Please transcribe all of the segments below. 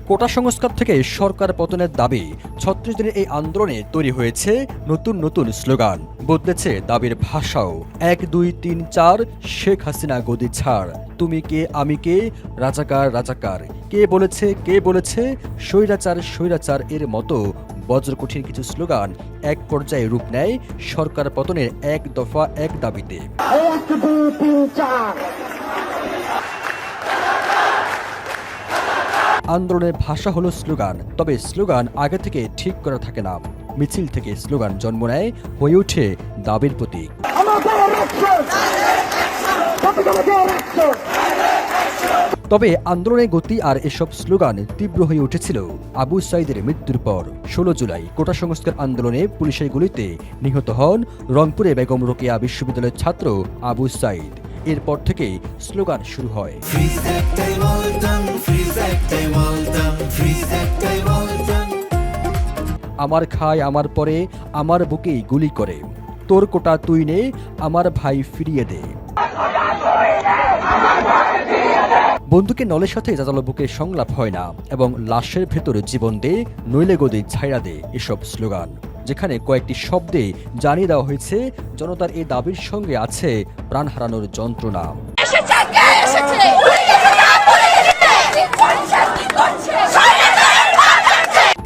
কোটা সংস্কার থেকে সরকার পতনের দাবি ৩৬ দিনের এই আন্দোলনে তৈরি হয়েছে নতুন নতুন স্লোগান, বদলেছে দাবির ভাষাও। ১ ২ ৩ ৪ শেখ হাসিনা গদি ছাড়, তুমি কে আমি কে, রাজাকার রাজাকার, কে বলেছে স্বৈরাচার স্বৈরাচার এর মতো বজ্রকঠিন কিছু স্লোগান এক পর্যায়ে রূপ নেয় সরকার পতনের এক দফা এক দাবিতে। আন্দোলনের ভাষা হলো স্লোগান, তবে স্লোগান আগে থেকে ঠিক করা থাকে না। মিছিল থেকে স্লোগান জন্ম নেয়, হয়ে ওঠে দাবির প্রতীক। তবে আন্দোলনের গতি আর এসব স্লোগান তীব্র হয়ে উঠেছিল আবু সাঈদের মৃত্যুর পর। ১৬ জুলাই কোটা সংস্কার আন্দোলনে পুলিশের গুলিতে নিহত হন রংপুরে বেগম রোকেয়া বিশ্ববিদ্যালয়ের ছাত্র আবু সাঈদ। এরপর থেকেই স্লোগান শুরু হয়। আমার খায় আমার পরে, আমার বুকেই গুলি করে, তোর কোটা তুই নে, আমার ভাই ফিরিয়ে দে। বন্দুকের নলের সাথে জাজালো বুকে সংলাপ হয় না, এবং লাশের ভেতরে জীবন দে, নইলে গদি ছাইড়া দে, এসব স্লোগান, যেখানে কয়েকটি শব্দে জানিয়ে দেওয়া হয়েছে জনতার এই দাবির সঙ্গে আছে প্রাণ হারানোর যন্ত্রণা।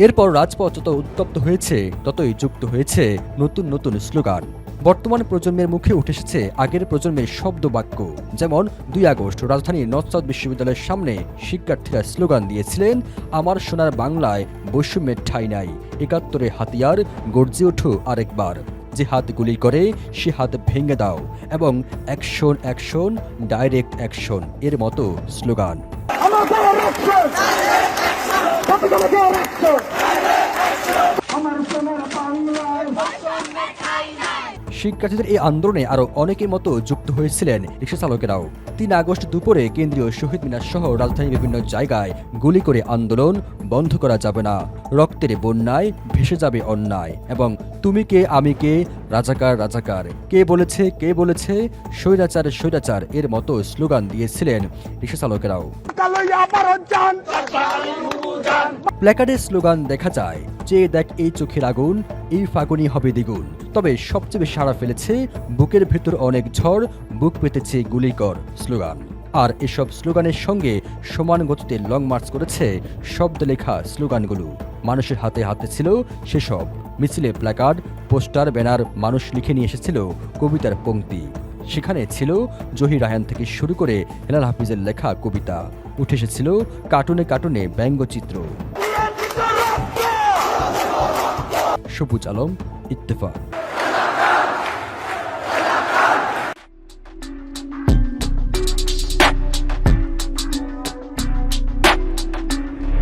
এরপর রাজপথ যত উত্তপ্ত হয়েছে ততই যুক্ত হয়েছে নতুন নতুন স্লোগান। বর্তমান প্রজন্মের মুখে উঠে এসেছে আগের প্রজন্মের শব্দ বাক্য। যেমন ২ আগস্ট রাজধানীর নর্থ সাউথ বিশ্ববিদ্যালয়ের সামনে শিক্ষার্থীরা স্লোগান দিয়েছিলেন, আমার সোনার বাংলায় বৈষম্যের ঠাঁই নাই, ৭১ হাতিয়ার গর্জে ওঠো আরেকবার, যে হাত গুলি করে সে হাত ভেঙে দাও, এবং অ্যাকশন অ্যাকশন ডাইরেক্ট অ্যাকশন এর মতো স্লোগান। শিক্ষার্থীদের এই আন্দোলনে আরো অনেকের মতো যুক্ত হয়েছিলেন রিকশা চালকেরাও। ৩ আগস্ট দুপুরে কেন্দ্রীয় শহীদ মিনার সহ রাজধানীর বিভিন্ন জায়গায় গুলি করে আন্দোলন বন্ধ করা যাবে না, রক্তের বন্যায় ভেসে যাবে অন্যায়, এবং তুমি কে আমি কে, রাজাকার রাজাকার, কে বলেছে স্বৈরাচার স্বৈরাচার এর মতো স্লোগান দিয়েছিলেন রিকশা চালকেরাও। প্ল্যাকার্ডের স্লোগান দেখা যায়, চেয়ে দেখ এই চোখের আগুন, এই ফাগুনি হবে দ্বিগুণ। তবে সবচেয়ে বেশি সাড়া ফেলেছে বুকের ভেতর অনেক ঝড়, বুক পেতেছে গুলিকর স্লোগান। আর এসব স্লোগানের সঙ্গে সমান গতিতে লং মার্চ করেছে শব্দ লেখা স্লোগানগুলো। মানুষের হাতে হাতে ছিল সেসব মিছিলে প্ল্যাকার্ড, পোস্টার, ব্যানার, মানুষ লিখে নিয়ে এসেছিল কবিতার পংক্তি। সেখানে ছিল জহির রায়হান থেকে শুরু করে হেলাল হাফিজের লেখা কবিতা, উঠে এসেছিল কার্টুনে কার্টুনে ব্যঙ্গচিত্র। সবুজ আলম, ইত্তেফাক।